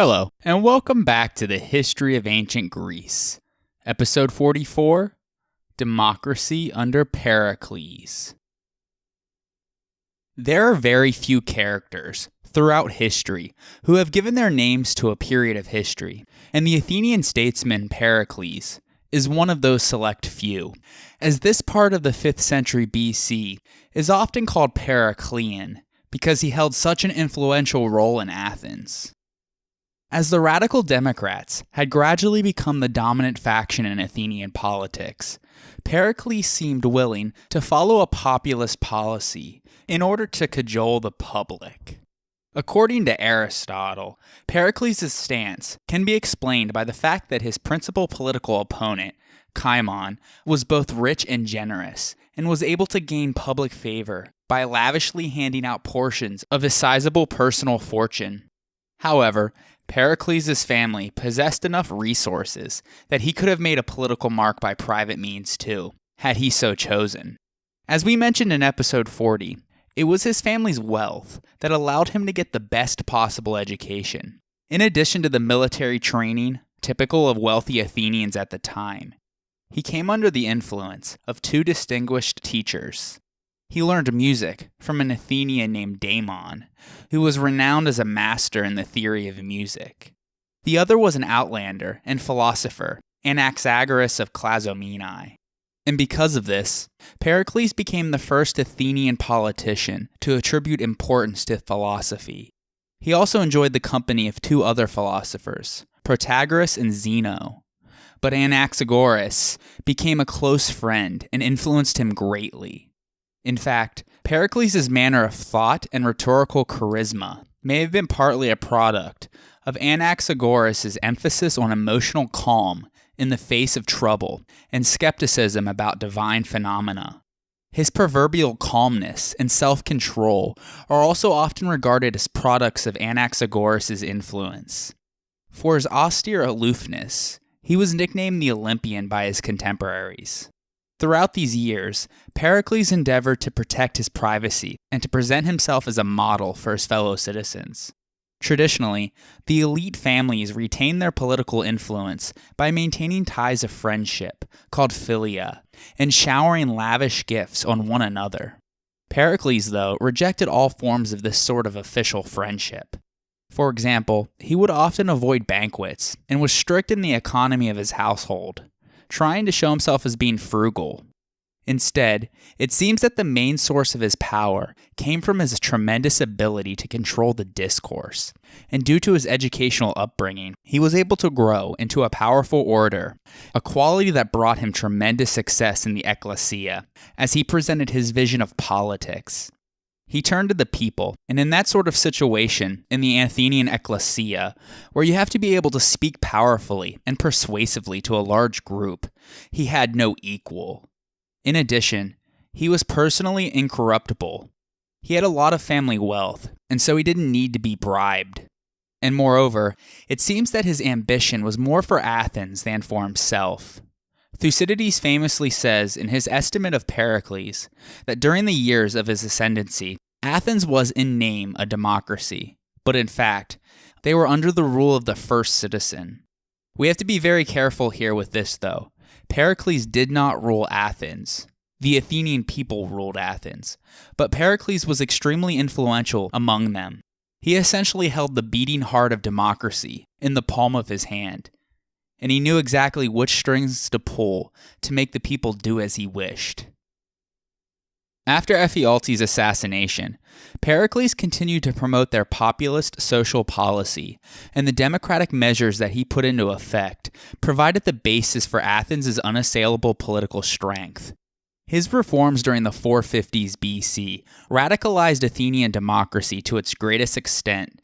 Hello, and welcome back to the History of Ancient Greece. Episode 44, Democracy under Pericles. There are very few characters throughout history who have given their names to a period of history, and the Athenian statesman Pericles is one of those select few, as this part of the 5th century BC is often called Periclean because he held such an influential role in Athens. As the radical Democrats had gradually become the dominant faction in Athenian politics, Pericles seemed willing to follow a populist policy in order to cajole the public. According to Aristotle, Pericles' stance can be explained by the fact that his principal political opponent, Cimon, was both rich and generous, and was able to gain public favor by lavishly handing out portions of his sizable personal fortune. However, Pericles' family possessed enough resources that he could have made a political mark by private means too, had he so chosen. As we mentioned in episode 40, it was his family's wealth that allowed him to get the best possible education. In addition to the military training typical of wealthy Athenians at the time, he came under the influence of two distinguished teachers. He learned music from an Athenian named Damon, who was renowned as a master in the theory of music. The other was an outlander and philosopher, Anaxagoras of Clazomenae. And because of this, Pericles became the first Athenian politician to attribute importance to philosophy. He also enjoyed the company of two other philosophers, Protagoras and Zeno. But Anaxagoras became a close friend and influenced him greatly. In fact, Pericles' manner of thought and rhetorical charisma may have been partly a product of Anaxagoras' emphasis on emotional calm in the face of trouble and skepticism about divine phenomena. His proverbial calmness and self-control are also often regarded as products of Anaxagoras' influence. For his austere aloofness, he was nicknamed the Olympian by his contemporaries. Throughout these years, Pericles endeavored to protect his privacy and to present himself as a model for his fellow citizens. Traditionally, the elite families retained their political influence by maintaining ties of friendship, called philia, and showering lavish gifts on one another. Pericles, though, rejected all forms of this sort of official friendship. For example, he would often avoid banquets and was strict in the economy of his household, trying to show himself as being frugal. Instead, it seems that the main source of his power came from his tremendous ability to control the discourse, and due to his educational upbringing, he was able to grow into a powerful orator, a quality that brought him tremendous success in the Ecclesia, as he presented his vision of politics. He turned to the people, and in that sort of situation, in the Athenian Ekklesia, where you have to be able to speak powerfully and persuasively to a large group, he had no equal. In addition, he was personally incorruptible. He had a lot of family wealth, and so he didn't need to be bribed. And moreover, it seems that his ambition was more for Athens than for himself. Thucydides famously says in his estimate of Pericles that during the years of his ascendancy, Athens was in name a democracy, but in fact, they were under the rule of the first citizen. We have to be very careful here with this, though. Pericles did not rule Athens. The Athenian people ruled Athens, but Pericles was extremely influential among them. He essentially held the beating heart of democracy in the palm of his hand, and he knew exactly which strings to pull to make the people do as he wished. After Ephialtes' assassination, Pericles continued to promote their populist social policy, and the democratic measures that he put into effect provided the basis for Athens' unassailable political strength. His reforms during the 450s BC radicalized Athenian democracy to its greatest extent.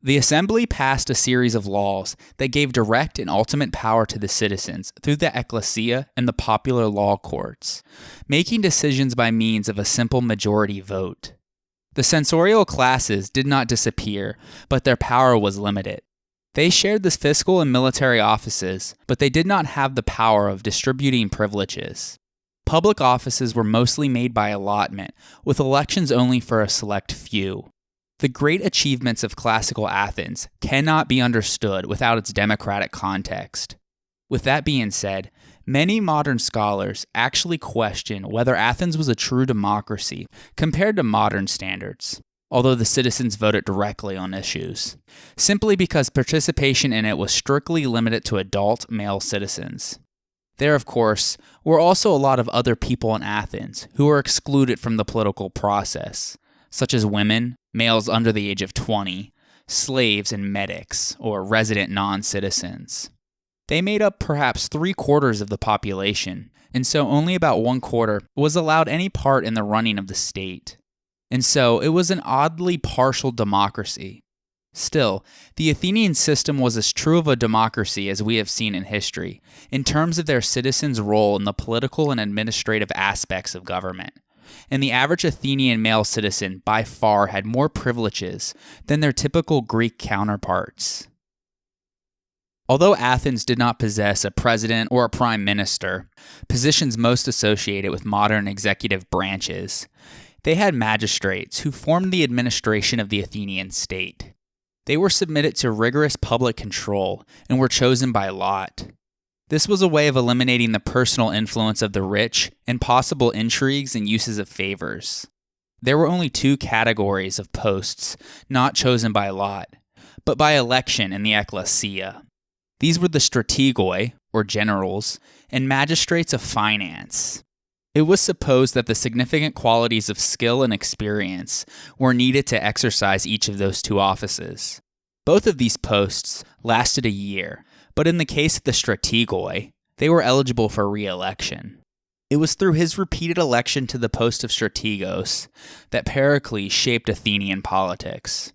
The assembly passed a series of laws that gave direct and ultimate power to the citizens through the Ecclesia and the popular law courts, making decisions by means of a simple majority vote. The censorial classes did not disappear, but their power was limited. They shared the fiscal and military offices, but they did not have the power of distributing privileges. Public offices were mostly made by allotment, with elections only for a select few. The great achievements of classical Athens cannot be understood without its democratic context. With that being said, many modern scholars actually question whether Athens was a true democracy compared to modern standards, although the citizens voted directly on issues, simply because participation in it was strictly limited to adult male citizens. There, of course, were also a lot of other people in Athens who were excluded from the political process, such as women, males under the age of 20, slaves, and medics, or resident non-citizens. They made up perhaps 3/4 of the population, and so only about 1/4 was allowed any part in the running of the state. And so it was an oddly partial democracy. Still, the Athenian system was as true of a democracy as we have seen in history, in terms of their citizens' role in the political and administrative aspects of government. And the average Athenian male citizen by far had more privileges than their typical Greek counterparts. Although Athens did not possess a president or a prime minister, positions most associated with modern executive branches, they had magistrates who formed the administration of the Athenian state. They were submitted to rigorous public control and were chosen by lot. This was a way of eliminating the personal influence of the rich and possible intrigues and uses of favors. There were only 2 categories of posts not chosen by lot, but by election in the Ecclesia. These were the strategoi, or generals, and magistrates of finance. It was supposed that the significant qualities of skill and experience were needed to exercise each of those 2 offices. Both of these posts lasted a year, but in the case of the strategoi, they were eligible for re-election. It was through his repeated election to the post of strategos that Pericles shaped Athenian politics.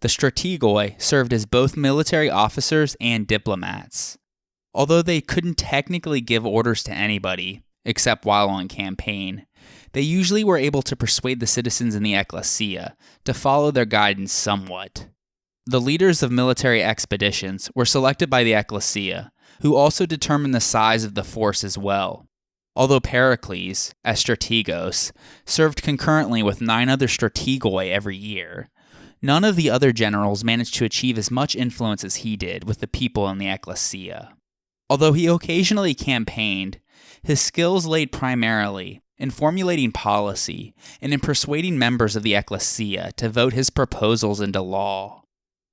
The strategoi served as both military officers and diplomats. Although they couldn't technically give orders to anybody, except while on campaign, they usually were able to persuade the citizens in the Ekklesia to follow their guidance somewhat. The leaders of military expeditions were selected by the Ekklesia, who also determined the size of the force as well. Although Pericles, as strategos, served concurrently with 9 other strategoi every year, none of the other generals managed to achieve as much influence as he did with the people in the Ekklesia. Although he occasionally campaigned, his skills laid primarily in formulating policy and in persuading members of the Ecclesia to vote his proposals into law.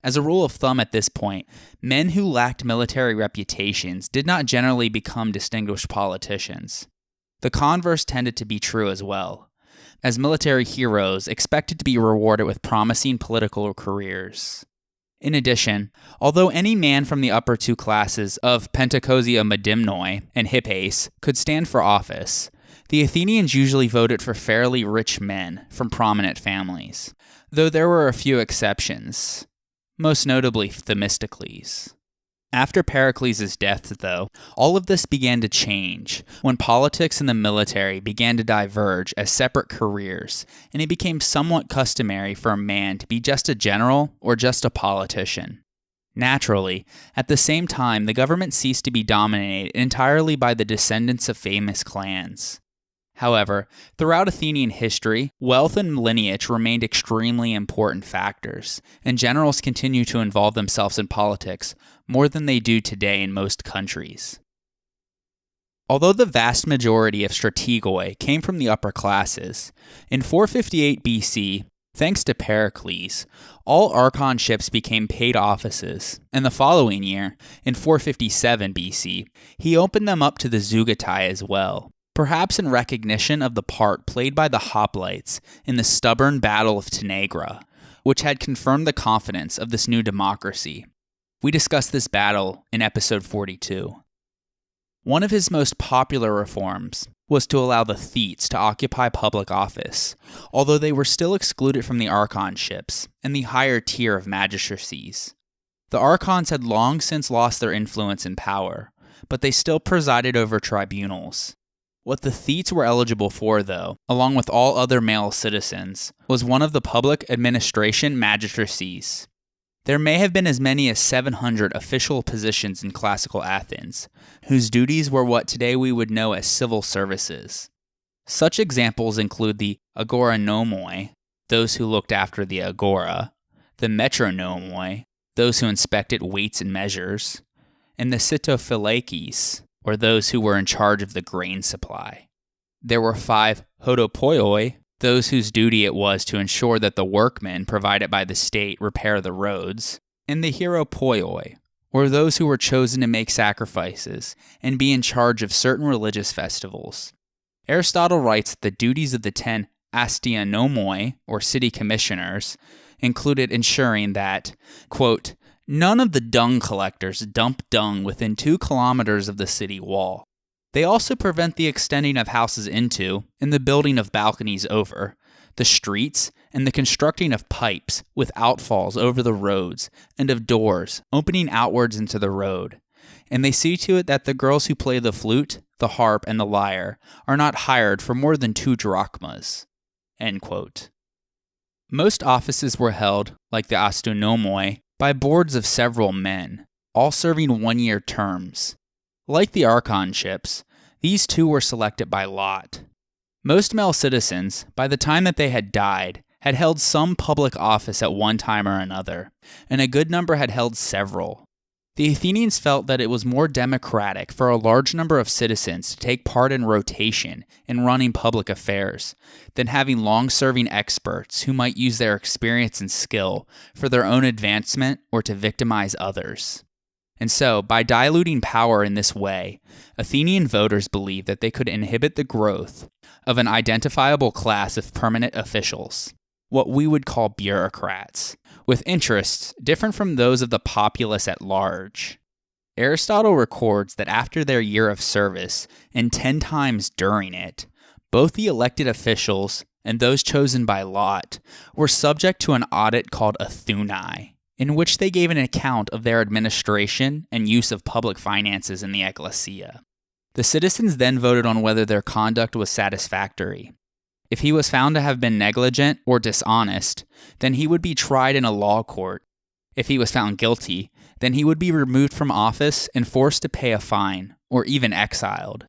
As a rule of thumb at this point, men who lacked military reputations did not generally become distinguished politicians. The converse tended to be true as well, as military heroes expected to be rewarded with promising political careers. In addition, although any man from the upper 2 classes of Pentecosia Medimnoi and Hippes could stand for office, the Athenians usually voted for fairly rich men from prominent families, though there were a few exceptions, most notably Themistocles. After Pericles' death, though, all of this began to change when politics and the military began to diverge as separate careers, and it became somewhat customary for a man to be just a general or just a politician. Naturally, at the same time, the government ceased to be dominated entirely by the descendants of famous clans. However, throughout Athenian history, wealth and lineage remained extremely important factors, and generals continue to involve themselves in politics more than they do today in most countries. Although the vast majority of strategoi came from the upper classes, in 458 BC, thanks to Pericles, all archonships became paid offices, and the following year, in 457 BC, he opened them up to the Zeugatai as well, perhaps in recognition of the part played by the hoplites in the stubborn Battle of Tanagra, which had confirmed the confidence of this new democracy. We discussed this battle in episode 42. One of his most popular reforms was to allow the Thetes to occupy public office, although they were still excluded from the archonships and the higher tier of magistracies. The archons had long since lost their influence and power, but they still presided over tribunals. What the Thetes were eligible for, though, along with all other male citizens, was one of the public administration magistracies. There may have been as many as 700 official positions in classical Athens, whose duties were what today we would know as civil services. Such examples include the agoranomoi, those who looked after the agora, the metronomoi, those who inspected weights and measures, and the sitophilakes, or those who were in charge of the grain supply. There were 5 hodopoioi, those whose duty it was to ensure that the workmen provided by the state repair the roads, and the hieropoioi, or those who were chosen to make sacrifices and be in charge of certain religious festivals. Aristotle writes that the duties of the 10 astianomoi, or city commissioners, included ensuring that, quote, none of the dung collectors dump dung within 2 kilometers of the city wall. They also prevent the extending of houses into, and the building of balconies over, the streets, and the constructing of pipes with outfalls over the roads, and of doors opening outwards into the road. And they see to it that the girls who play the flute, the harp, and the lyre are not hired for more than 2 drachmas. End quote. Most offices were held, like the astonomoi, by boards of several men, all serving 1-year terms. Like the archonships, these 2 were selected by lot. Most male citizens, by the time that they had died, had held some public office at one time or another, and a good number had held several. The Athenians felt that it was more democratic for a large number of citizens to take part in rotation in running public affairs than having long-serving experts who might use their experience and skill for their own advancement or to victimize others. And so, by diluting power in this way, Athenian voters believed that they could inhibit the growth of an identifiable class of permanent officials, what we would call bureaucrats, with interests different from those of the populace at large. Aristotle records that after their year of service, and 10 times during it, both the elected officials and those chosen by lot were subject to an audit called a thunai, in which they gave an account of their administration and use of public finances in the Ekklesia. The citizens then voted on whether their conduct was satisfactory. If he was found to have been negligent or dishonest, then he would be tried in a law court. If he was found guilty, then he would be removed from office and forced to pay a fine, or even exiled.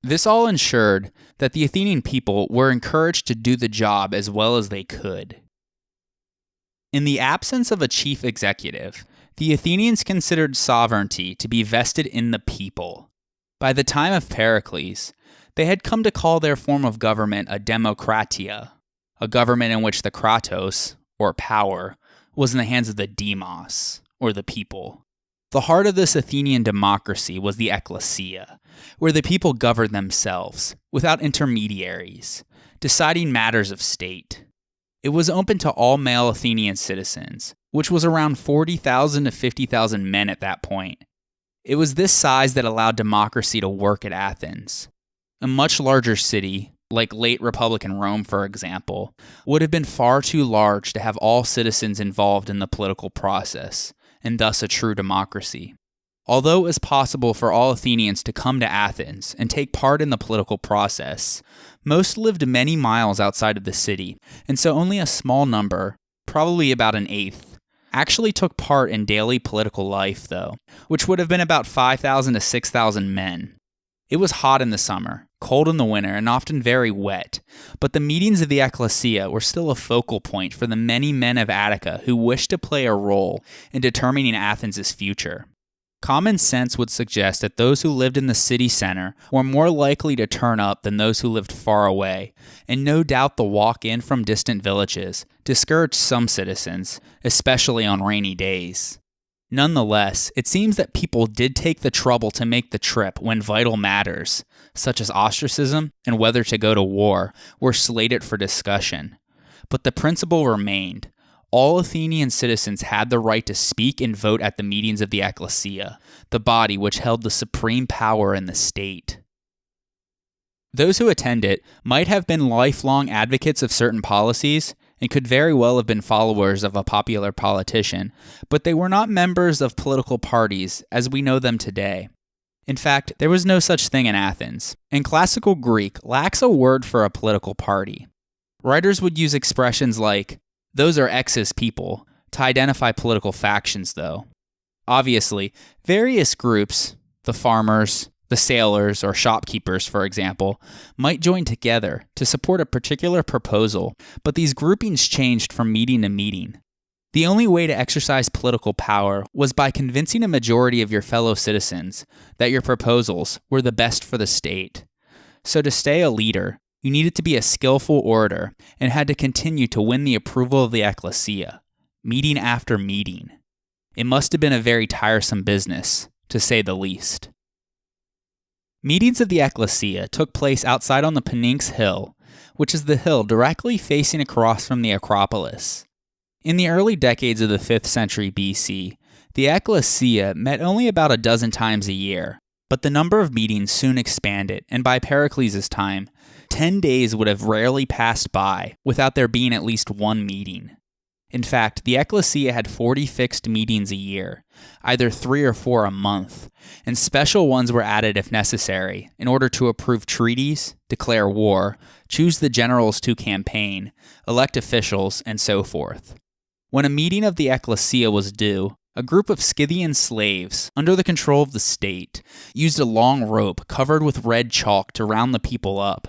This all ensured that the Athenian people were encouraged to do the job as well as they could. In the absence of a chief executive, the Athenians considered sovereignty to be vested in the people. By the time of Pericles, they had come to call their form of government a demokratia, a government in which the kratos, or power, was in the hands of the demos, or the people. The heart of this Athenian democracy was the Ecclesia, where the people governed themselves, without intermediaries, deciding matters of state. It was open to all male Athenian citizens, which was around 40,000 to 50,000 men at that point. It was this size that allowed democracy to work at Athens. A much larger city, like late Republican Rome for example, would have been far too large to have all citizens involved in the political process, and thus a true democracy. Although it was possible for all Athenians to come to Athens and take part in the political process, most lived many miles outside of the city, and so only a small number, probably about an eighth, actually took part in daily political life though, which would have been about 5,000 to 6,000 men. It was hot in the summer, cold in the winter, and often very wet, but the meetings of the Ecclesia were still a focal point for the many men of Attica who wished to play a role in determining Athens' future. Common sense would suggest that those who lived in the city center were more likely to turn up than those who lived far away, and no doubt the walk-in from distant villages discouraged some citizens, especially on rainy days. Nonetheless, it seems that people did take the trouble to make the trip when vital matters, such as ostracism and whether to go to war, were slated for discussion. But the principle remained. All Athenian citizens had the right to speak and vote at the meetings of the Ecclesia, the body which held the supreme power in the state. Those who attended might have been lifelong advocates of certain policies, and could very well have been followers of a popular politician, but they were not members of political parties as we know them today. In fact, there was no such thing in Athens, and classical Greek lacks a word for a political party. Writers would use expressions like, "those are X's people," to identify political factions, though. Obviously, various groups, the farmers, the sailors, or shopkeepers, for example, might join together to support a particular proposal, but these groupings changed from meeting to meeting. The only way to exercise political power was by convincing a majority of your fellow citizens that your proposals were the best for the state. So to stay a leader, you needed to be a skillful orator and had to continue to win the approval of the Ekklesia, meeting after meeting. It must have been a very tiresome business, to say the least. Meetings of the Ekklesia took place outside on the Pnyx Hill, which is the hill directly facing across from the Acropolis. In the early decades of the 5th century BC, the Ekklesia met only about a dozen times a year, but the number of meetings soon expanded, and by Pericles' time, 10 days would have rarely passed by without there being at least one meeting. In fact, the Ekklesia had 40 fixed meetings a year, either 3 or 4 a month, and special ones were added if necessary, in order to approve treaties, declare war, choose the generals to campaign, elect officials, and so forth. When a meeting of the Ekklesia was due, a group of Scythian slaves, under the control of the state, used a long rope covered with red chalk to round the people up.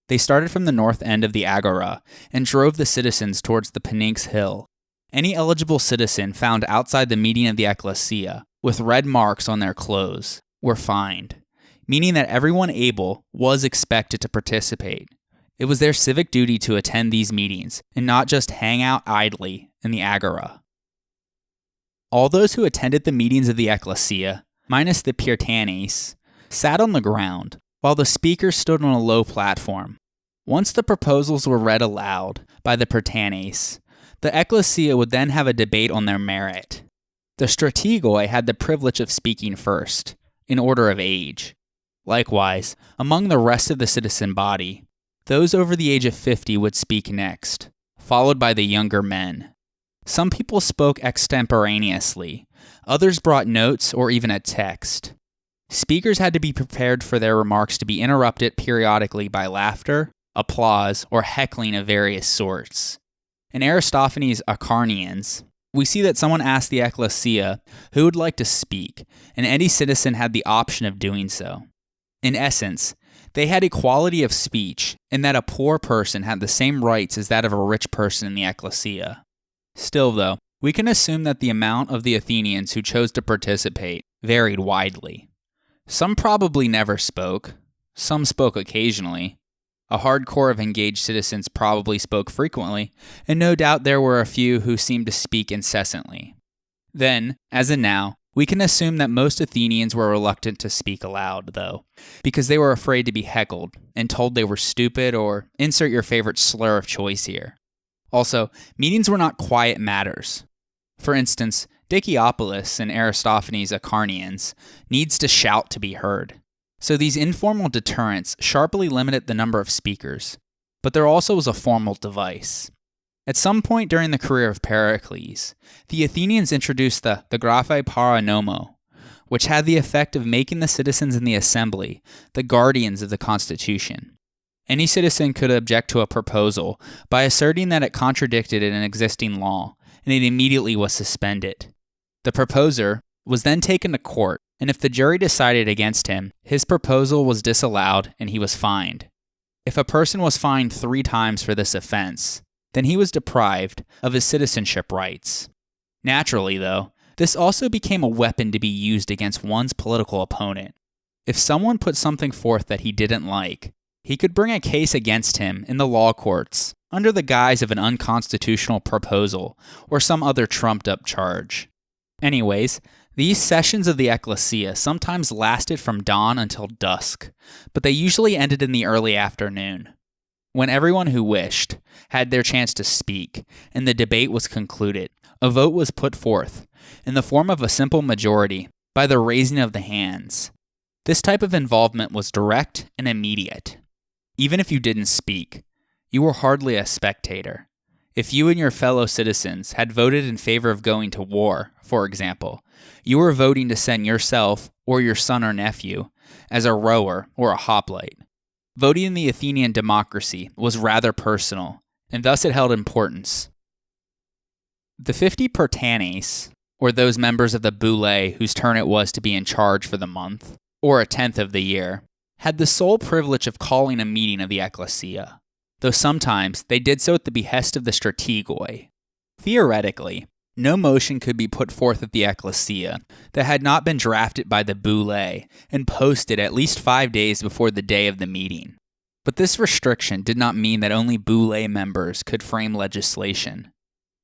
They started from the north end of the Agora and drove the citizens towards the Pnyx Hill. Any eligible citizen found outside the meeting of the Ekklesia, with red marks on their clothes, were fined, meaning that everyone able was expected to participate. It was their civic duty to attend these meetings and not just hang out idly in the Agora. All those who attended the meetings of the Ekklesia, minus the Prytanes, sat on the ground, while the speakers stood on a low platform. Once the proposals were read aloud by the Prytanes, the Ekklesia would then have a debate on their merit. The strategoi had the privilege of speaking first, in order of age. Likewise, among the rest of the citizen body, those over the age of 50 would speak next, followed by the younger men. Some people spoke extemporaneously, others brought notes or even a text. Speakers had to be prepared for their remarks to be interrupted periodically by laughter, applause, or heckling of various sorts. In Aristophanes' Acarnanians, we see that someone asked the Ekklesia who would like to speak, and any citizen had the option of doing so. In essence, they had equality of speech, in that a poor person had the same rights as that of a rich person in the Ekklesia. Still, though, we can assume that the amount of the Athenians who chose to participate varied widely. Some probably never spoke, some spoke occasionally. A hard core of engaged citizens probably spoke frequently, and no doubt there were a few who seemed to speak incessantly. Then, as in now, we can assume that most Athenians were reluctant to speak aloud, though, because they were afraid to be heckled and told they were stupid, or insert your favorite slur of choice here. Also, meetings were not quiet matters. For instance, Dicaeopolis in Aristophanes' Acarnanians needs to shout to be heard. So these informal deterrents sharply limited the number of speakers, but there also was a formal device. At some point during the career of Pericles, the Athenians introduced the graphe para nomo, which had the effect of making the citizens in the assembly the guardians of the constitution. Any citizen could object to a proposal by asserting that it contradicted an existing law, and it immediately was suspended. The proposer was then taken to court, and if the jury decided against him, his proposal was disallowed and he was fined. If a person was fined 3 times for this offense, then he was deprived of his citizenship rights. Naturally, though, this also became a weapon to be used against one's political opponent. If someone put something forth that he didn't like, he could bring a case against him in the law courts under the guise of an unconstitutional proposal or some other trumped-up charge. Anyways, these sessions of the Ekklesia sometimes lasted from dawn until dusk, but they usually ended in the early afternoon, when everyone who wished had their chance to speak, and the debate was concluded. A vote was put forth, in the form of a simple majority, by the raising of the hands. This type of involvement was direct and immediate. Even if you didn't speak, you were hardly a spectator. If you and your fellow citizens had voted in favor of going to war, for example, you were voting to send yourself or your son or nephew as a rower or a hoplite. Voting in the Athenian democracy was rather personal, and thus it held importance. The 50 Prytanes, or those members of the boule whose turn it was to be in charge for the month, or a tenth of the year, had the sole privilege of calling a meeting of the Ekklesia, though sometimes they did so at the behest of the strategoi. Theoretically, No motion could be put forth at the Ekklesia that had not been drafted by the boule and posted at least 5 days before the day of the meeting. But this restriction did not mean that only boule members could frame legislation.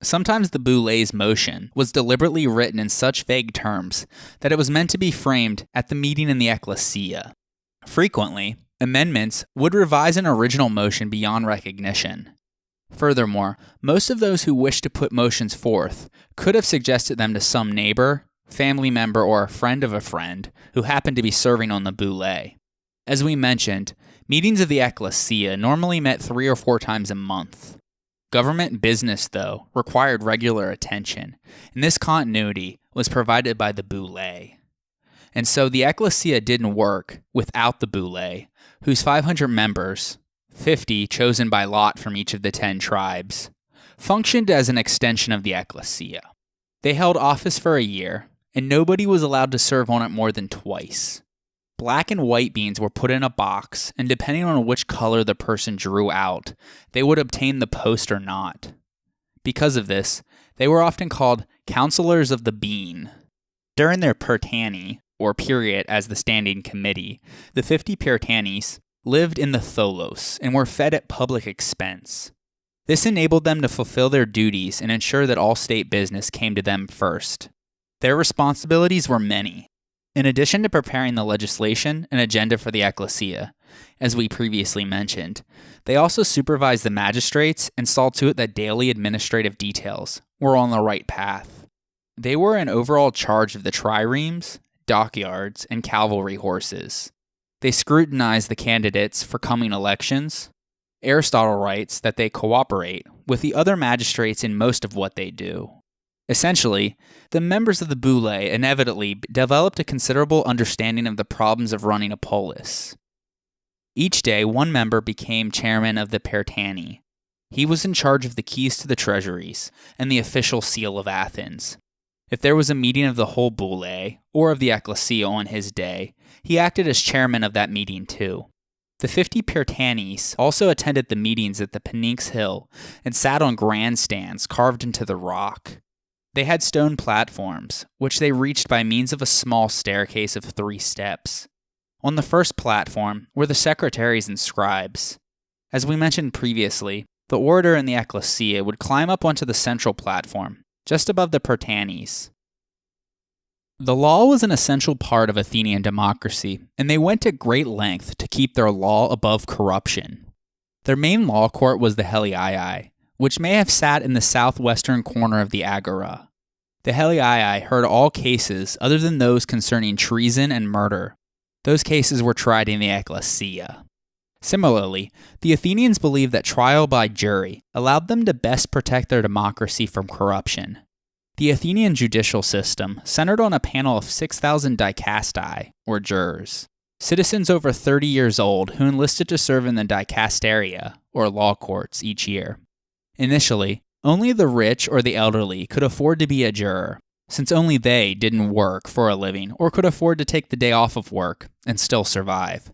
Sometimes the boule's motion was deliberately written in such vague terms that it was meant to be framed at the meeting in the Ekklesia. Frequently, amendments would revise an original motion beyond recognition. Furthermore, most of those who wished to put motions forth could have suggested them to some neighbor, family member, or a friend of a friend who happened to be serving on the boule. As we mentioned, meetings of the Ekklesia normally met 3 or 4 times a month. Government business, though, required regular attention, and this continuity was provided by the boule. And so the Ekklesia didn't work without the boule, whose 500 members, 50 chosen by lot from each of the 10 tribes, functioned as an extension of the Ekklesia. They held office for a year, and nobody was allowed to serve on it more than twice. Black and white beans were put in a box, and depending on which color the person drew out, they would obtain the post or not. Because of this, they were often called counselors of the bean. During their pertani, or period as the standing committee, the 50 pertanis lived in the tholos and were fed at public expense. This enabled them to fulfill their duties and ensure that all state business came to them first. Their responsibilities were many. In addition to preparing the legislation and agenda for the Ekklesia, as we previously mentioned, they also supervised the magistrates and saw to it that daily administrative details were on the right path. They were in overall charge of the triremes, dockyards, and cavalry horses. They scrutinized the candidates for coming elections. Aristotle writes that they cooperate with the other magistrates in most of what they do. Essentially, the members of the boule inevitably developed a considerable understanding of the problems of running a polis. Each day, one member became chairman of the pertani. He was in charge of the keys to the treasuries and the official seal of Athens. If there was a meeting of the whole boule or of the Ekklesia on his day, he acted as chairman of that meeting too. The 50 pertanis also attended the meetings at the Pnyx Hill and sat on grandstands carved into the rock. They had stone platforms, which they reached by means of a small staircase of 3 steps. On the first platform were the secretaries and scribes. As we mentioned previously, the orator in the Ekklesia would climb up onto the central platform, just above the pertanis. The law was an essential part of Athenian democracy, and they went to great length to keep their law above corruption. Their main law court was the Heliaii, which may have sat in the southwestern corner of the Agora. The Heliaii heard all cases other than those concerning treason and murder. Those cases were tried in the Ekklesia. Similarly, the Athenians believed that trial by jury allowed them to best protect their democracy from corruption. The Athenian judicial system centered on a panel of 6,000 dikastai, or jurors, citizens over 30 years old who enlisted to serve in the dikasteria, or law courts, each year. Initially, only the rich or the elderly could afford to be a juror, since only they didn't work for a living or could afford to take the day off of work and still survive.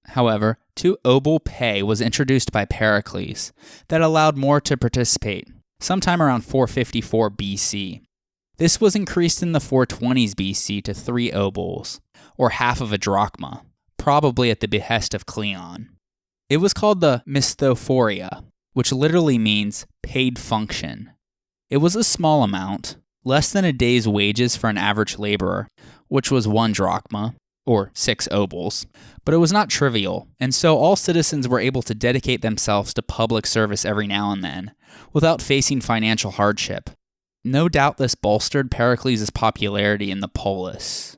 However, 2 obol pay was introduced by Pericles that allowed more to participate, sometime around 454 BC. This was increased in the 420s BC to 3 obols, or half of a drachma, probably at the behest of Cleon. It was called the misthophoroi, which literally means paid function. It was a small amount, less than a day's wages for an average laborer, which was 1 drachma, or 6 obols, but it was not trivial, and so all citizens were able to dedicate themselves to public service every now and then, without facing financial hardship. No doubt this bolstered Pericles' popularity in the polis.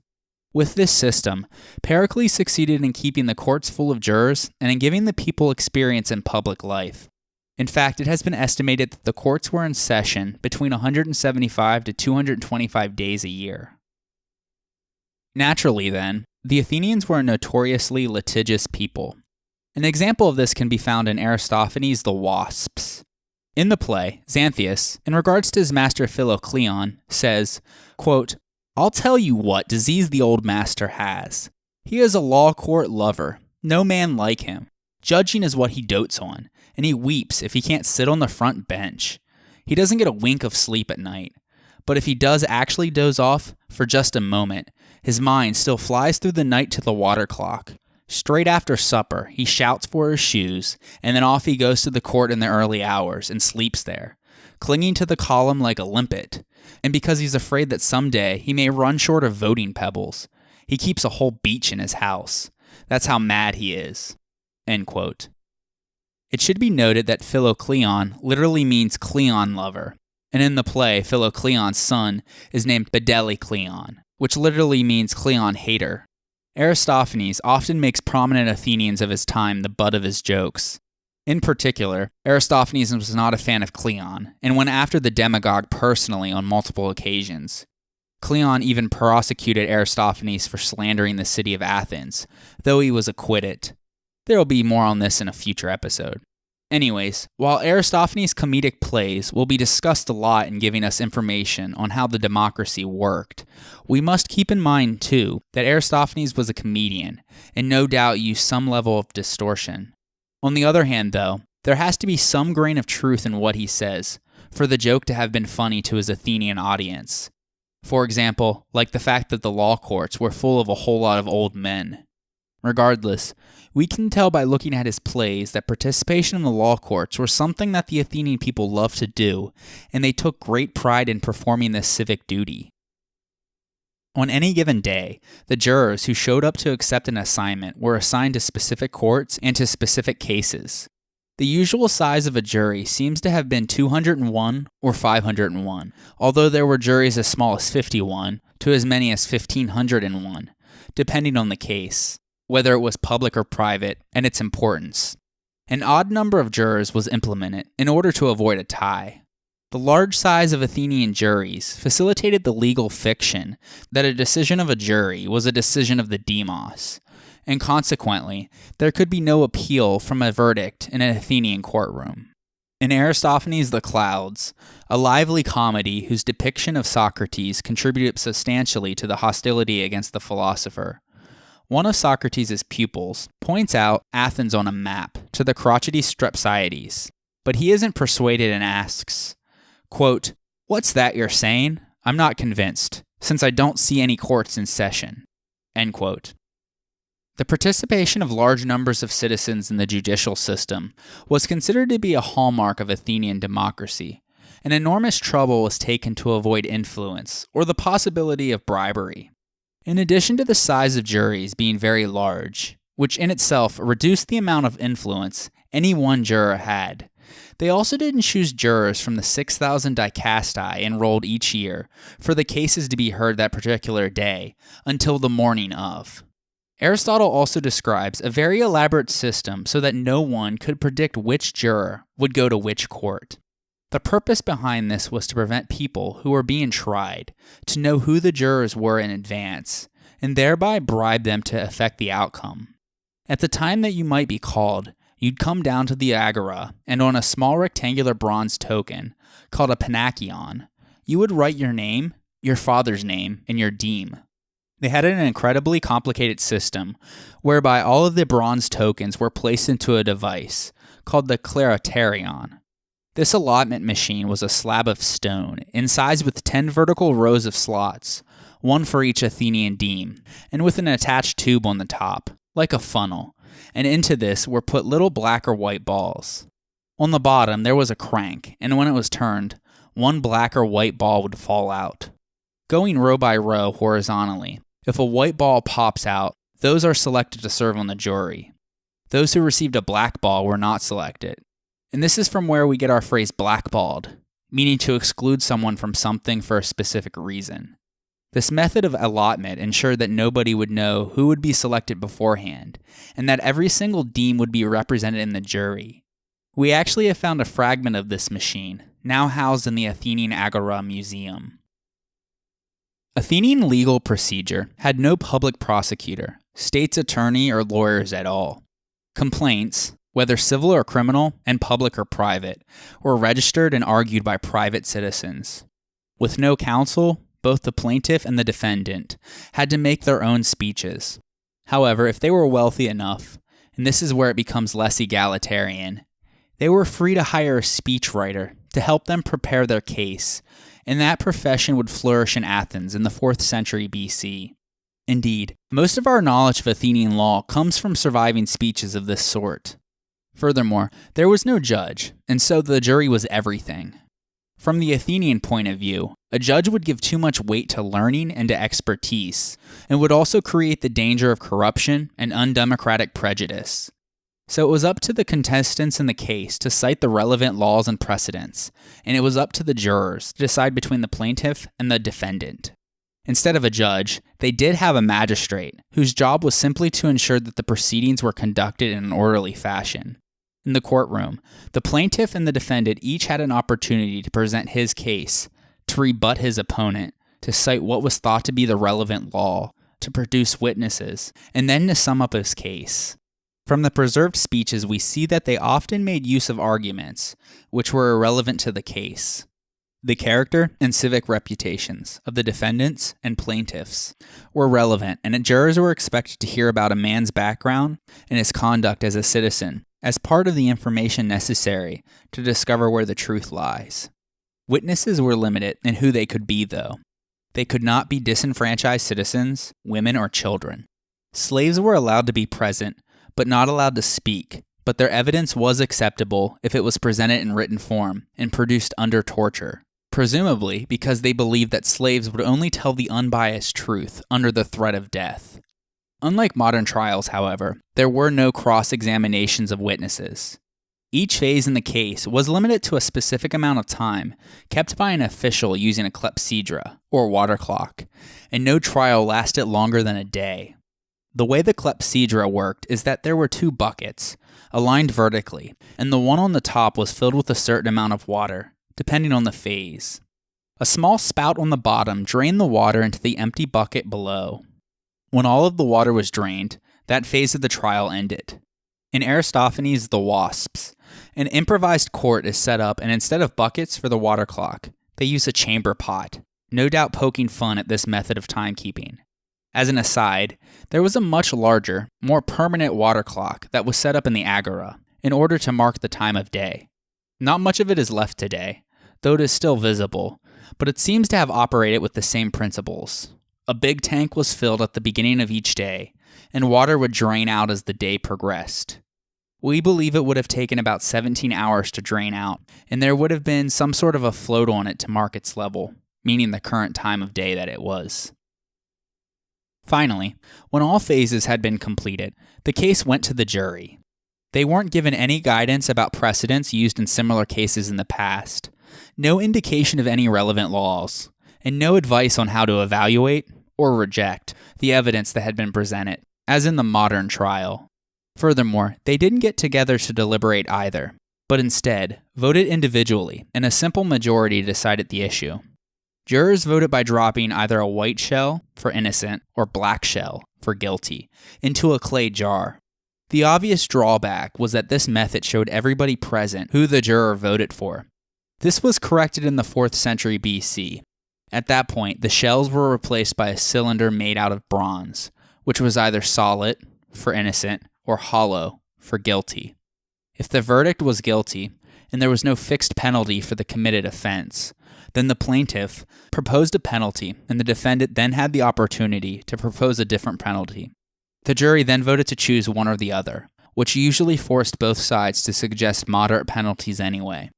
With this system, Pericles succeeded in keeping the courts full of jurors and in giving the people experience in public life. In fact, it has been estimated that the courts were in session between 175 to 225 days a year. Naturally, then, the Athenians were a notoriously litigious people. An example of this can be found in Aristophanes' The Wasps. In the play, Xanthias, in regards to his master Philocleon, says, quote, "I'll tell you what disease the old master has. He is a law court lover, no man like him. Judging is what he dotes on, and he weeps if he can't sit on the front bench. He doesn't get a wink of sleep at night. But if he does actually doze off for just a moment, his mind still flies through the night to the water clock. Straight after supper, he shouts for his shoes, and then off he goes to the court in the early hours and sleeps there, clinging to the column like a limpet. And because he's afraid that someday he may run short of voting pebbles, he keeps a whole beach in his house. That's how mad he is." End quote. It should be noted that Philocleon literally means Cleon lover, and in the play, Philocleon's son is named Bedelicleon, which literally means Cleon hater. Aristophanes often makes prominent Athenians of his time the butt of his jokes. In particular, Aristophanes was not a fan of Cleon, and went after the demagogue personally on multiple occasions. Cleon even prosecuted Aristophanes for slandering the city of Athens, though he was acquitted. There will be more on this in a future episode. Anyways, while Aristophanes' comedic plays will be discussed a lot in giving us information on how the democracy worked, we must keep in mind, too, that Aristophanes was a comedian, and no doubt used some level of distortion. On the other hand, though, there has to be some grain of truth in what he says, for the joke to have been funny to his Athenian audience. For example, like the fact that the law courts were full of a whole lot of old men. Regardless, we can tell by looking at his plays that participation in the law courts were something that the Athenian people loved to do, and they took great pride in performing this civic duty. On any given day, the jurors who showed up to accept an assignment were assigned to specific courts and to specific cases. The usual size of a jury seems to have been 201 or 501, although there were juries as small as 51 to as many as 1,501, depending on the case, whether it was public or private, and its importance. An odd number of jurors was implemented in order to avoid a tie. The large size of Athenian juries facilitated the legal fiction that a decision of a jury was a decision of the demos, and consequently, there could be no appeal from a verdict in an Athenian courtroom. In Aristophanes' The Clouds, a lively comedy whose depiction of Socrates contributed substantially to the hostility against the philosopher, one of Socrates' pupils points out Athens on a map to the crotchety Strepsiades, but he isn't persuaded and asks, quote, "What's that you're saying? I'm not convinced, since I don't see any courts in session." End quote. The participation of large numbers of citizens in the judicial system was considered to be a hallmark of Athenian democracy, and enormous trouble was taken to avoid influence or the possibility of bribery. In addition to the size of juries being very large, which in itself reduced the amount of influence any one juror had, they also didn't choose jurors from the 6,000 dicasti enrolled each year for the cases to be heard that particular day until the morning of. Aristotle also describes a very elaborate system so that no one could predict which juror would go to which court. The purpose behind this was to prevent people who were being tried to know who the jurors were in advance, and thereby bribe them to affect the outcome. At the time that you might be called, you'd come down to the agora, and on a small rectangular bronze token, called a panachion, you would write your name, your father's name, and your deme. They had an incredibly complicated system, whereby all of the bronze tokens were placed into a device, called the cleriterion. This allotment machine was a slab of stone, incised with 10 vertical rows of slots, one for each Athenian deme, and with an attached tube on the top, like a funnel, and into this were put little black or white balls. On the bottom there was a crank, and when it was turned, one black or white ball would fall out. Going row by row horizontally, if a white ball pops out, those are selected to serve on the jury. Those who received a black ball were not selected. And this is from where we get our phrase blackballed, meaning to exclude someone from something for a specific reason. This method of allotment ensured that nobody would know who would be selected beforehand, and that every single deme would be represented in the jury. We actually have found a fragment of this machine, now housed in the Athenian Agora Museum. Athenian legal procedure had no public prosecutor, state's attorney, or lawyers at all. Complaints, whether civil or criminal, and public or private, were registered and argued by private citizens. With no counsel, both the plaintiff and the defendant had to make their own speeches. However, if they were wealthy enough, and this is where it becomes less egalitarian, they were free to hire a speechwriter to help them prepare their case, and that profession would flourish in Athens in the 4th century BC. Indeed, most of our knowledge of Athenian law comes from surviving speeches of this sort. Furthermore, there was no judge, and so the jury was everything. From the Athenian point of view, a judge would give too much weight to learning and to expertise, and would also create the danger of corruption and undemocratic prejudice. So it was up to the contestants in the case to cite the relevant laws and precedents, and it was up to the jurors to decide between the plaintiff and the defendant. Instead of a judge, they did have a magistrate, whose job was simply to ensure that the proceedings were conducted in an orderly fashion. In the courtroom, the plaintiff and the defendant each had an opportunity to present his case, to rebut his opponent, to cite what was thought to be the relevant law, to produce witnesses, and then to sum up his case. From the preserved speeches, we see that they often made use of arguments which were irrelevant to the case. The character and civic reputations of the defendants and plaintiffs were relevant, and jurors were expected to hear about a man's background and his conduct as a citizen as part of the information necessary to discover where the truth lies. Witnesses were limited in who they could be, though. They could not be disenfranchised citizens, women, or children. Slaves were allowed to be present, but not allowed to speak, but their evidence was acceptable if it was presented in written form and produced under torture, presumably because they believed that slaves would only tell the unbiased truth under the threat of death. Unlike modern trials, however, there were no cross-examinations of witnesses. Each phase in the case was limited to a specific amount of time kept by an official using a clepsydra, or water clock, and no trial lasted longer than a day. The way the clepsydra worked is that there were two buckets, aligned vertically, and the one on the top was filled with a certain amount of water, depending on the phase. A small spout on the bottom drained the water into the empty bucket below. When all of the water was drained, that phase of the trial ended. In Aristophanes' The Wasps, an improvised court is set up, and instead of buckets for the water clock, they use a chamber pot, no doubt poking fun at this method of timekeeping. As an aside, there was a much larger, more permanent water clock that was set up in the agora in order to mark the time of day. Not much of it is left today, though it is still visible, but it seems to have operated with the same principles. A big tank was filled at the beginning of each day, and water would drain out as the day progressed. We believe it would have taken about 17 hours to drain out, and there would have been some sort of a float on it to mark its level, meaning the current time of day that it was. Finally, when all phases had been completed, the case went to the jury. They weren't given any guidance about precedents used in similar cases in the past, no indication of any relevant laws, and no advice on how to evaluate or reject the evidence that had been presented, as in the modern trial. Furthermore, they didn't get together to deliberate either, but instead voted individually, and a simple majority decided the issue. Jurors voted by dropping either a white shell for innocent or black shell for guilty into a clay jar. The obvious drawback was that this method showed everybody present who the juror voted for. This was corrected in the 4th century BC. At that point, the shells were replaced by a cylinder made out of bronze, which was either solid for innocent or hollow for guilty. If the verdict was guilty, and there was no fixed penalty for the committed offense, then the plaintiff proposed a penalty, and the defendant then had the opportunity to propose a different penalty. The jury then voted to choose one or the other, which usually forced both sides to suggest moderate penalties anyway.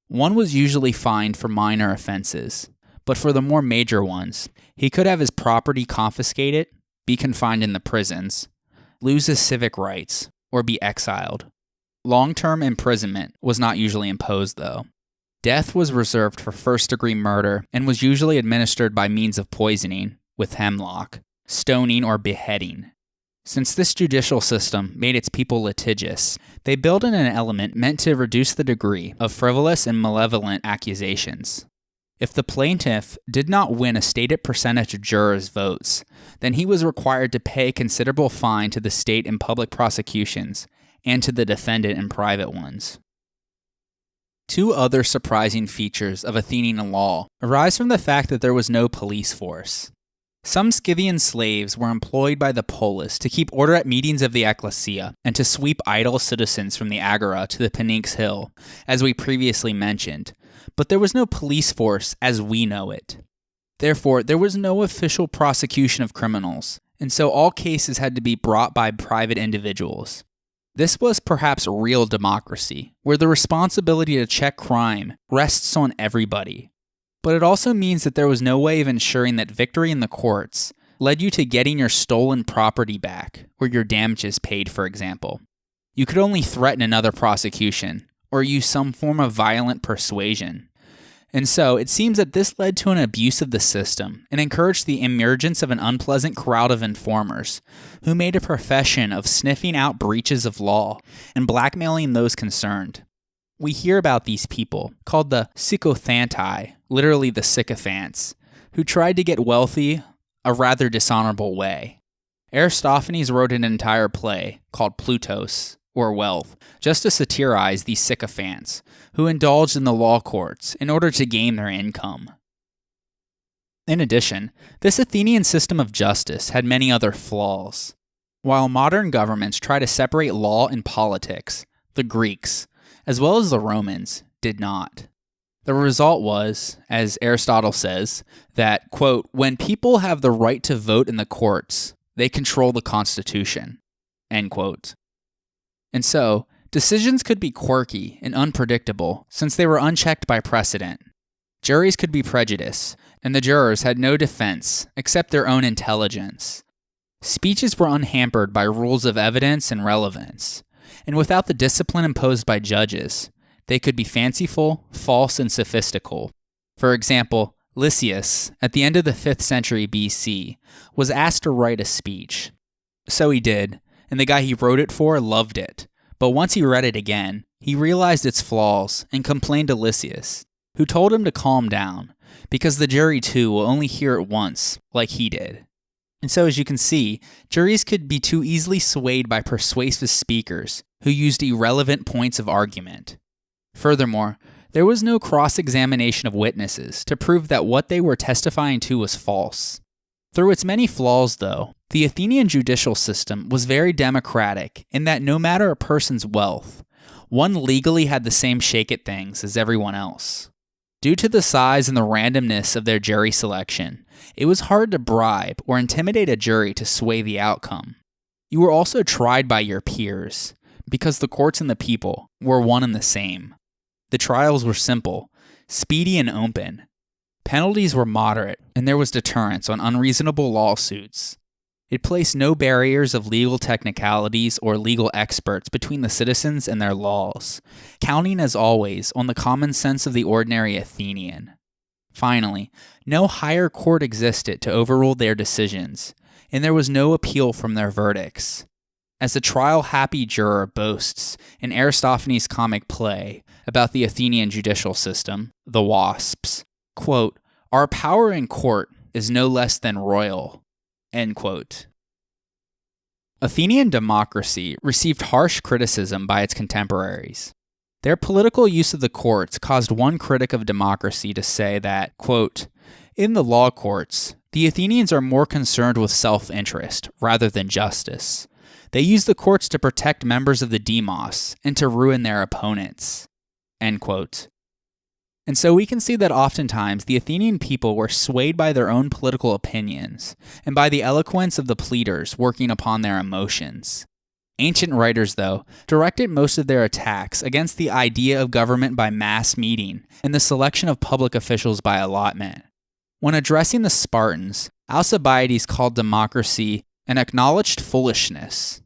One was usually fined for minor offenses, but for the more major ones, he could have his property confiscated, be confined in the prisons, lose his civic rights, or be exiled. Long-term imprisonment was not usually imposed, though. Death was reserved for first-degree murder and was usually administered by means of poisoning, with hemlock, stoning, or beheading. Since this judicial system made its people litigious, they built in an element meant to reduce the degree of frivolous and malevolent accusations. If the plaintiff did not win a stated percentage of jurors' votes, then he was required to pay a considerable fine to the state in public prosecutions and to the defendant in private ones. Two other surprising features of Athenian law arise from the fact that there was no police force. Some Scythian slaves were employed by the polis to keep order at meetings of the Ekklesia and to sweep idle citizens from the agora to the Pnyx hill, as we previously mentioned, but there was no police force as we know it. Therefore, there was no official prosecution of criminals, and so all cases had to be brought by private individuals. This was perhaps real democracy, where the responsibility to check crime rests on everybody. But it also means that there was no way of ensuring that victory in the courts led you to getting your stolen property back, or your damages paid, for example. You could only threaten another prosecution, or use some form of violent persuasion. And so, it seems that this led to an abuse of the system and encouraged the emergence of an unpleasant crowd of informers who made a profession of sniffing out breaches of law and blackmailing those concerned. We hear about these people, called the sycophanti, literally the sycophants, who tried to get wealthy a rather dishonorable way. Aristophanes wrote an entire play called Plutos, or Wealth, just to satirize these sycophants who indulged in the law courts in order to gain their income. In addition, this Athenian system of justice had many other flaws. While modern governments try to separate law and politics, the Greeks, as well as the Romans, did not. The result was, as Aristotle says, that, quote, when people have the right to vote in the courts, they control the constitution, end quote. And so, decisions could be quirky and unpredictable since they were unchecked by precedent. Juries could be prejudiced, and the jurors had no defense except their own intelligence. Speeches were unhampered by rules of evidence and relevance, and without the discipline imposed by judges, they could be fanciful, false, and sophistical. For example, Lysias, at the end of the 5th century BC, was asked to write a speech. So he did, and the guy he wrote it for loved it. But once he read it again, he realized its flaws and complained to Lysias, who told him to calm down, because the jury too will only hear it once, like he did. And so as you can see, juries could be too easily swayed by persuasive speakers who used irrelevant points of argument. Furthermore, there was no cross-examination of witnesses to prove that what they were testifying to was false. Through its many flaws, though, the Athenian judicial system was very democratic in that no matter a person's wealth, one legally had the same shake at things as everyone else. Due to the size and the randomness of their jury selection, it was hard to bribe or intimidate a jury to sway the outcome. You were also tried by your peers, because the courts and the people were one and the same. The trials were simple, speedy, and open. Penalties were moderate, and there was deterrence on unreasonable lawsuits. It placed no barriers of legal technicalities or legal experts between the citizens and their laws, counting as always on the common sense of the ordinary Athenian. Finally, no higher court existed to overrule their decisions, and there was no appeal from their verdicts. As the trial-happy juror boasts in Aristophanes' comic play about the Athenian judicial system, The Wasps, quote, "Our power in court is no less than royal," end quote. Athenian democracy received harsh criticism by its contemporaries. Their political use of the courts caused one critic of democracy to say that, quote, "In the law courts, the Athenians are more concerned with self-interest rather than justice. They use the courts to protect members of the demos and to ruin their opponents," end quote. And so we can see that oftentimes the Athenian people were swayed by their own political opinions and by the eloquence of the pleaders working upon their emotions. Ancient writers, though, directed most of their attacks against the idea of government by mass meeting and the selection of public officials by allotment. When addressing the Spartans, Alcibiades called democracy an acknowledged foolishness.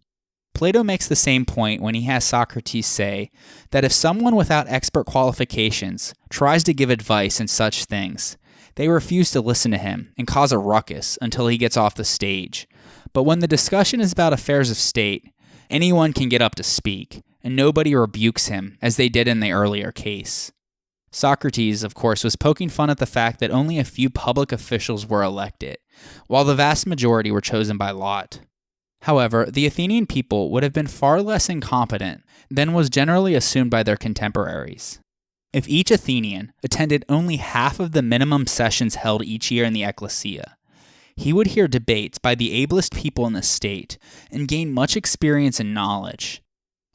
Plato makes the same point when he has Socrates say that if someone without expert qualifications tries to give advice in such things, they refuse to listen to him and cause a ruckus until he gets off the stage. But when the discussion is about affairs of state, anyone can get up to speak, and nobody rebukes him as they did in the earlier case. Socrates, of course, was poking fun at the fact that only a few public officials were elected, while the vast majority were chosen by lot. However, the Athenian people would have been far less incompetent than was generally assumed by their contemporaries. If each Athenian attended only half of the minimum sessions held each year in the Ecclesia, he would hear debates by the ablest people in the state and gain much experience and knowledge.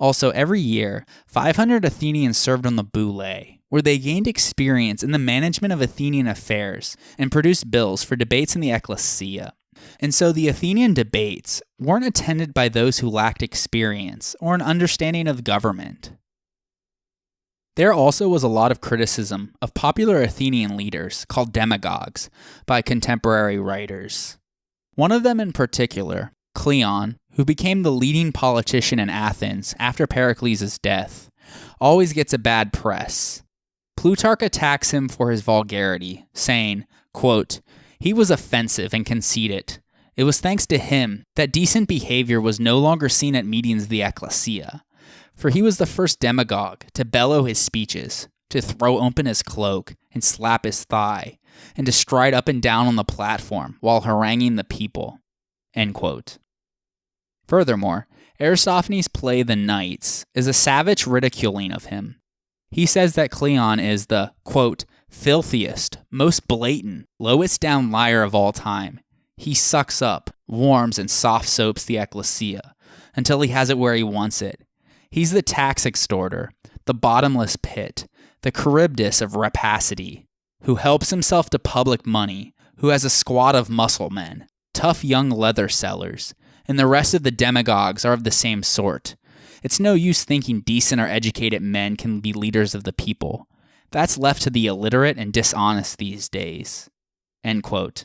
Also, every year, 500 Athenians served on the boule, where they gained experience in the management of Athenian affairs and produced bills for debates in the Ekklesia. And so the Athenian debates weren't attended by those who lacked experience or an understanding of government. There also was a lot of criticism of popular Athenian leaders called demagogues by contemporary writers. One of them in particular, Cleon, who became the leading politician in Athens after Pericles' death, always gets a bad press. Plutarch attacks him for his vulgarity, saying, quote, "He was offensive and conceited. It was thanks to him that decent behavior was no longer seen at meetings of the Ecclesia. For he was the first demagogue to bellow his speeches, to throw open his cloak and slap his thigh, and to stride up and down on the platform while haranguing the people." End quote. Furthermore, Aristophanes' play The Knights is a savage ridiculing of him. He says that Cleon is the, quote, "filthiest, most blatant, lowest down liar of all time. He sucks up, warms, and soft soaps the Ecclesia until he has it where he wants it. He's the tax extorter, the bottomless pit, the Charybdis of rapacity, who helps himself to public money, who has a squad of muscle men, tough young leather sellers, and the rest of the demagogues are of the same sort. It's no use thinking decent or educated men can be leaders of the people. That's left to the illiterate and dishonest these days." End quote.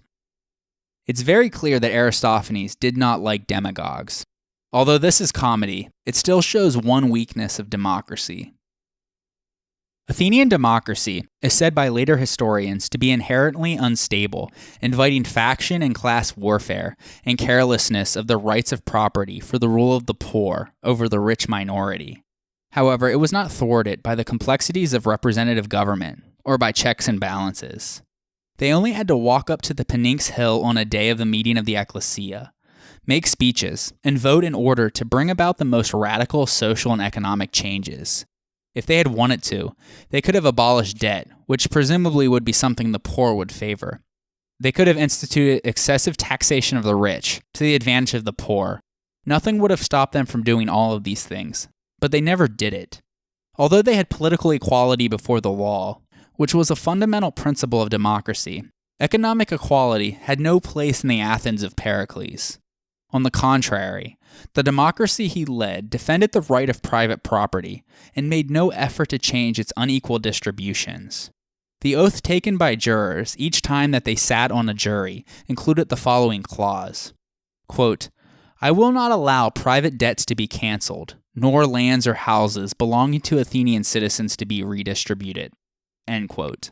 It's very clear that Aristophanes did not like demagogues. Although this is comedy, it still shows one weakness of democracy. Athenian democracy is said by later historians to be inherently unstable, inviting faction and class warfare and carelessness of the rights of property for the rule of the poor over the rich minority. However, it was not thwarted by the complexities of representative government or by checks and balances. They only had to walk up to the Pnyx Hill on a day of the meeting of the Ecclesia, make speeches, and vote in order to bring about the most radical social and economic changes. If they had wanted to, they could have abolished debt, which presumably would be something the poor would favor. They could have instituted excessive taxation of the rich to the advantage of the poor. Nothing would have stopped them from doing all of these things, but they never did it. Although they had political equality before the law, which was a fundamental principle of democracy, economic equality had no place in the Athens of Pericles. On the contrary, the democracy he led defended the right of private property and made no effort to change its unequal distributions. The oath taken by jurors each time that they sat on a jury included the following clause, quote, "I will not allow private debts to be canceled, nor lands or houses belonging to Athenian citizens to be redistributed." End quote.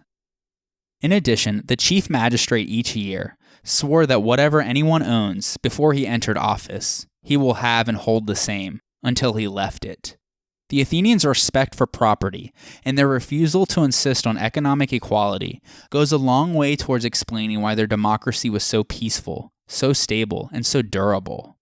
In addition, the chief magistrate each year swore that whatever anyone owns before he entered office, he will have and hold the same until he left it. The Athenians' respect for property and their refusal to insist on economic equality goes a long way towards explaining why their democracy was so peaceful, so stable, and so durable.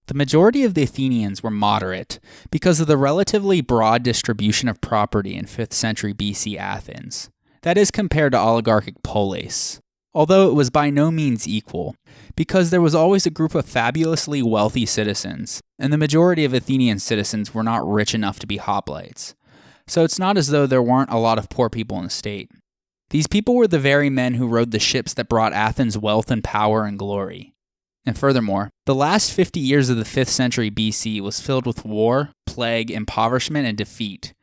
The majority of the Athenians were moderate because of the relatively broad distribution of property in 5th century BC Athens. That is compared to oligarchic polis, although it was by no means equal, because there was always a group of fabulously wealthy citizens, and the majority of Athenian citizens were not rich enough to be hoplites. So it's not as though there weren't a lot of poor people in the state. These people were the very men who rowed the ships that brought Athens wealth and power and glory. And furthermore, the last 50 years of the 5th century BC was filled with war, plague, impoverishment, and defeat.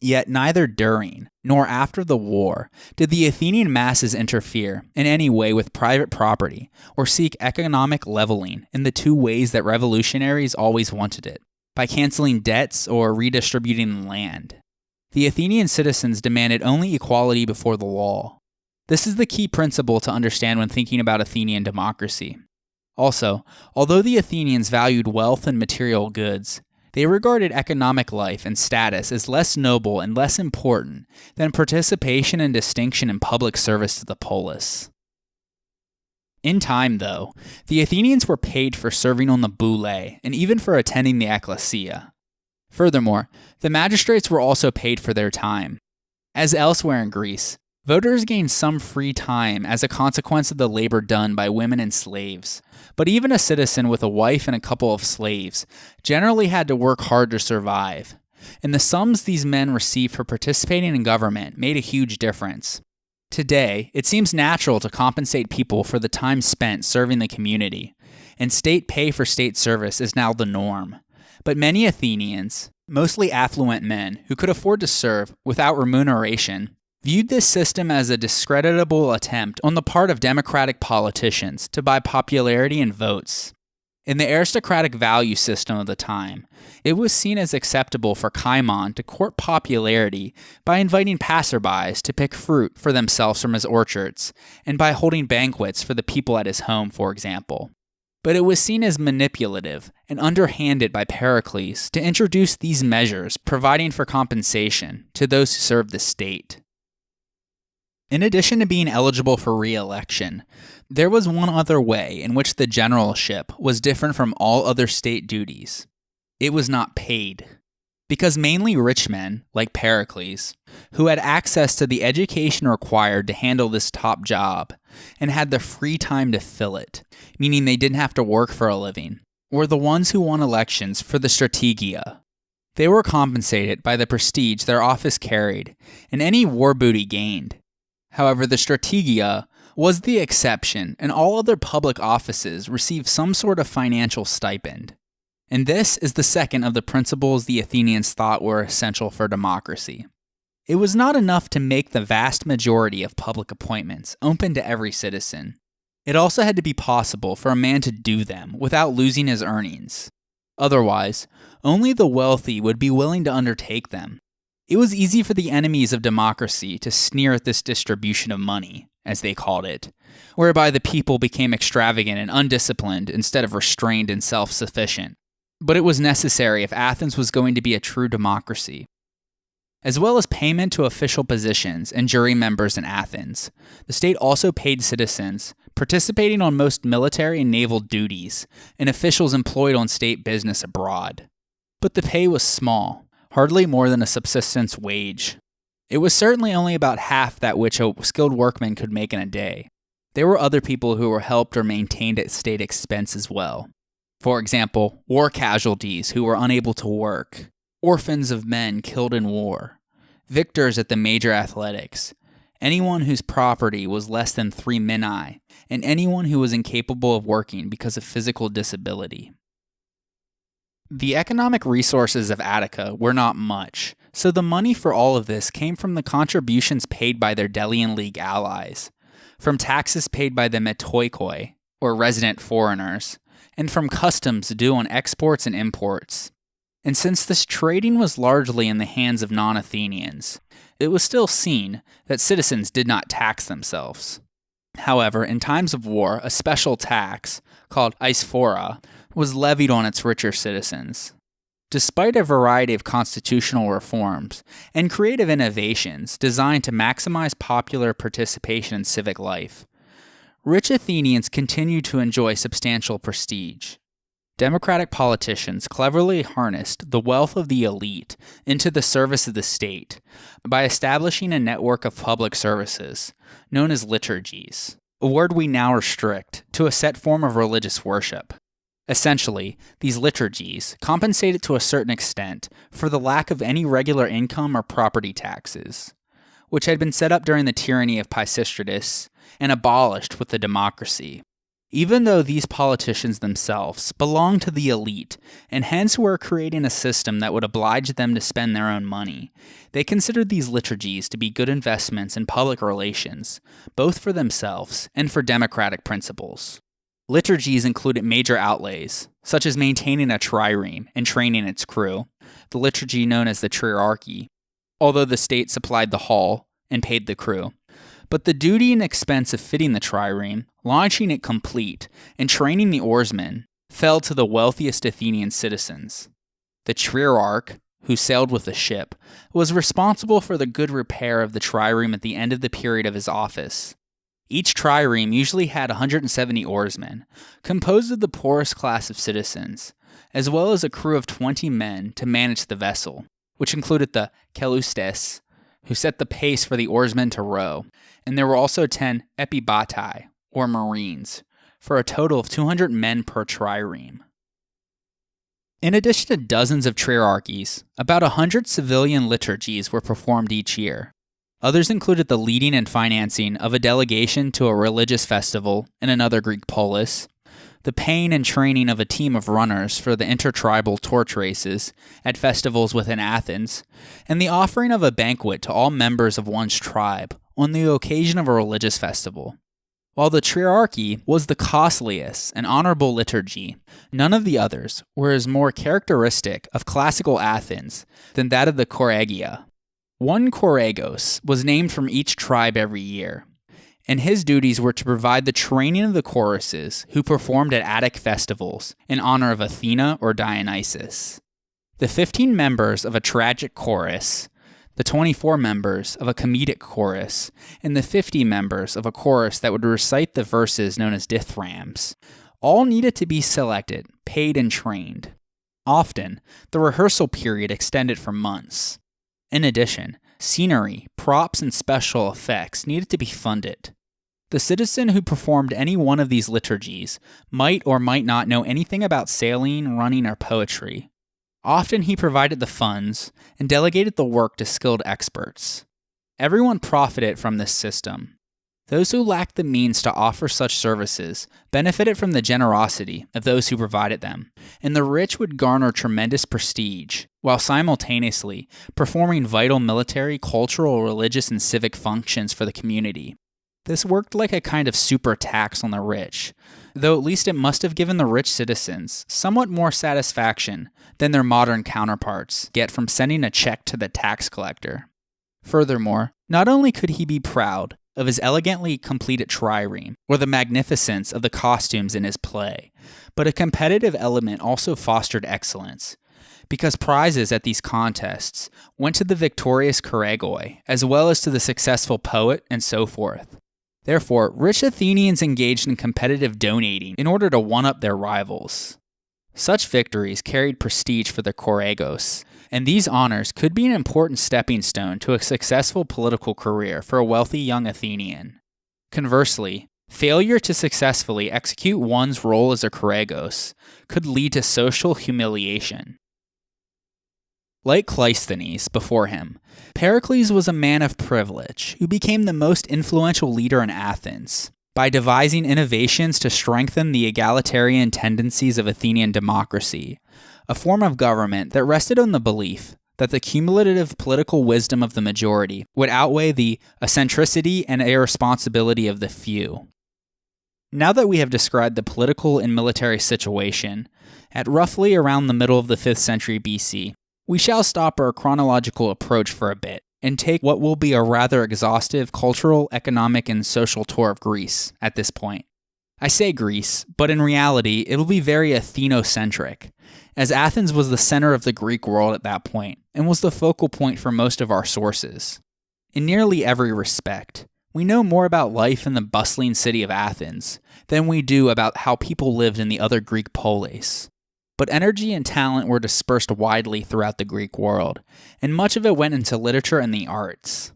Yet neither during nor after the war did the Athenian masses interfere in any way with private property or seek economic leveling in the two ways that revolutionaries always wanted it, by canceling debts or redistributing land. The Athenian citizens demanded only equality before the law. This is the key principle to understand when thinking about Athenian democracy. Also, although the Athenians valued wealth and material goods, they regarded economic life and status as less noble and less important than participation and distinction in public service to the polis. In time, though, the Athenians were paid for serving on the boule and even for attending the Ekklesia. Furthermore, the magistrates were also paid for their time. As elsewhere in Greece, voters gained some free time as a consequence of the labor done by women and slaves, but even a citizen with a wife and a couple of slaves generally had to work hard to survive, and the sums these men received for participating in government made a huge difference. Today, it seems natural to compensate people for the time spent serving the community, and state pay for state service is now the norm. But many Athenians, mostly affluent men who could afford to serve without remuneration, viewed this system as a discreditable attempt on the part of democratic politicians to buy popularity and votes. In the aristocratic value system of the time, it was seen as acceptable for Cimon to court popularity by inviting passerbys to pick fruit for themselves from his orchards, and by holding banquets for the people at his home, for example. But it was seen as manipulative and underhanded by Pericles to introduce these measures providing for compensation to those who served the state. In addition to being eligible for re-election, there was one other way in which the generalship was different from all other state duties. It was not paid. Because mainly rich men, like Pericles, who had access to the education required to handle this top job, and had the free time to fill it, meaning they didn't have to work for a living, were the ones who won elections for the strategia. They were compensated by the prestige their office carried, and any war booty gained. However, the strategia was the exception, and all other public offices received some sort of financial stipend. And this is the second of the principles the Athenians thought were essential for democracy. It was not enough to make the vast majority of public appointments open to every citizen. It also had to be possible for a man to do them without losing his earnings. Otherwise, only the wealthy would be willing to undertake them. It was easy for the enemies of democracy to sneer at this distribution of money, as they called it, whereby the people became extravagant and undisciplined instead of restrained and self-sufficient. But it was necessary if Athens was going to be a true democracy. As well as payment to official positions and jury members in Athens, the state also paid citizens participating on most military and naval duties and officials employed on state business abroad. But the pay was small, hardly more than a subsistence wage. It was certainly only about half that which a skilled workman could make in a day. There were other people who were helped or maintained at state expense as well. For example, war casualties who were unable to work, orphans of men killed in war, victors at the major athletics, anyone whose property was less than 3 minae, and anyone who was incapable of working because of physical disability. The economic resources of Attica were not much, so the money for all of this came from the contributions paid by their Delian League allies, from taxes paid by the metoikoi, or resident foreigners, and from customs due on exports and imports. And since this trading was largely in the hands of non-Athenians, it was still seen that citizens did not tax themselves. However, in times of war, a special tax, called eisphora, was levied on its richer citizens. Despite a variety of constitutional reforms and creative innovations designed to maximize popular participation in civic life, rich Athenians continued to enjoy substantial prestige. Democratic politicians cleverly harnessed the wealth of the elite into the service of the state by establishing a network of public services, known as liturgies, a word we now restrict to a set form of religious worship. Essentially, these liturgies compensated to a certain extent for the lack of any regular income or property taxes, which had been set up during the tyranny of Pisistratus and abolished with the democracy. Even though these politicians themselves belonged to the elite and hence were creating a system that would oblige them to spend their own money, they considered these liturgies to be good investments in public relations, both for themselves and for democratic principles. Liturgies included major outlays, such as maintaining a trireme and training its crew, the liturgy known as the triarchy, although the state supplied the hall and paid the crew. But the duty and expense of fitting the trireme, launching it complete, and training the oarsmen fell to the wealthiest Athenian citizens. The triarch, who sailed with the ship, was responsible for the good repair of the trireme at the end of the period of his office. Each trireme usually had 170 oarsmen, composed of the poorest class of citizens, as well as a crew of 20 men to manage the vessel, which included the kelustes, who set the pace for the oarsmen to row, and there were also 10 epibatai, or marines, for a total of 200 men per trireme. In addition to dozens of trierarchies, about 100 civilian liturgies were performed each year. Others included the leading and financing of a delegation to a religious festival in another Greek polis, the paying and training of a team of runners for the intertribal torch races at festivals within Athens, and the offering of a banquet to all members of one's tribe on the occasion of a religious festival. While the trierarchy was the costliest and honorable liturgy, none of the others were as more characteristic of classical Athens than that of the choragia. One choregos was named from each tribe every year, and his duties were to provide the training of the choruses who performed at Attic festivals in honor of Athena or Dionysus. The 15 members of a tragic chorus, the 24 members of a comedic chorus, and the 50 members of a chorus that would recite the verses known as dithyrambics, all needed to be selected, paid, and trained. Often, the rehearsal period extended for months. In addition, scenery, props, and special effects needed to be funded. The citizen who performed any one of these liturgies might or might not know anything about sailing, running, or poetry. Often he provided the funds and delegated the work to skilled experts. Everyone profited from this system. Those who lacked the means to offer such services benefited from the generosity of those who provided them, and the rich would garner tremendous prestige, while simultaneously performing vital military, cultural, religious, and civic functions for the community. This worked like a kind of super tax on the rich, though at least it must have given the rich citizens somewhat more satisfaction than their modern counterparts get from sending a check to the tax collector. Furthermore, not only could he be proud of his elegantly completed trireme or the magnificence of the costumes in his play, but a competitive element also fostered excellence, because prizes at these contests went to the victorious choregoi as well as to the successful poet and so forth. Therefore, rich Athenians engaged in competitive donating in order to one-up their rivals. Such victories carried prestige for the choregos, and these honors could be an important stepping stone to a successful political career for a wealthy young Athenian. Conversely, failure to successfully execute one's role as a choregos could lead to social humiliation. Like Cleisthenes before him, Pericles was a man of privilege who became the most influential leader in Athens by devising innovations to strengthen the egalitarian tendencies of Athenian democracy, a form of government that rested on the belief that the cumulative political wisdom of the majority would outweigh the eccentricity and irresponsibility of the few. Now that we have described the political and military situation, at roughly around the middle of the 5th century BC, we shall stop our chronological approach for a bit and take what will be a rather exhaustive cultural, economic, and social tour of Greece at this point. I say Greece, but in reality, it will be very Athenocentric, as Athens was the center of the Greek world at that point and was the focal point for most of our sources. In nearly every respect, we know more about life in the bustling city of Athens than we do about how people lived in the other Greek polis. But energy and talent were dispersed widely throughout the Greek world, and much of it went into literature and the arts.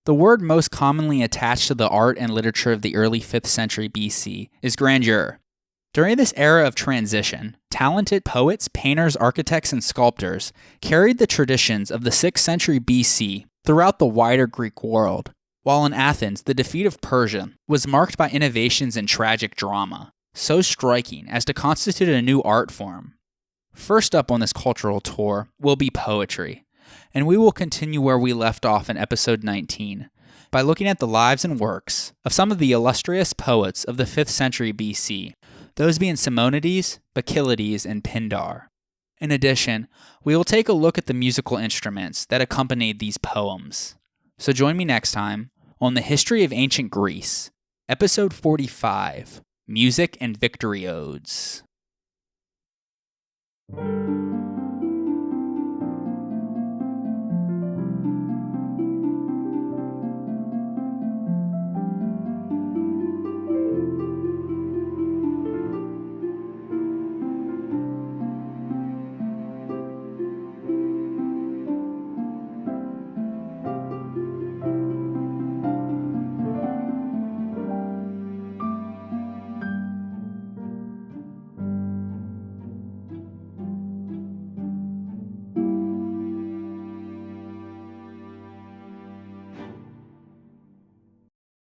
The word most commonly attached to the art and literature of the early 5th century BC is grandeur. During this era of transition, talented poets, painters, architects, and sculptors carried the traditions of the 6th century BC throughout the wider Greek world, while in Athens, the defeat of Persia was marked by innovations in tragic drama, so striking as to constitute a new art form. First up on this cultural tour will be poetry, and we will continue where we left off in episode 19 by looking at the lives and works of some of the illustrious poets of the 5th century BC, those being Simonides, Bacchylides, and Pindar. In addition, we will take a look at the musical instruments that accompanied these poems. So join me next time on the History of Ancient Greece, episode 45, Music and Victory Odes.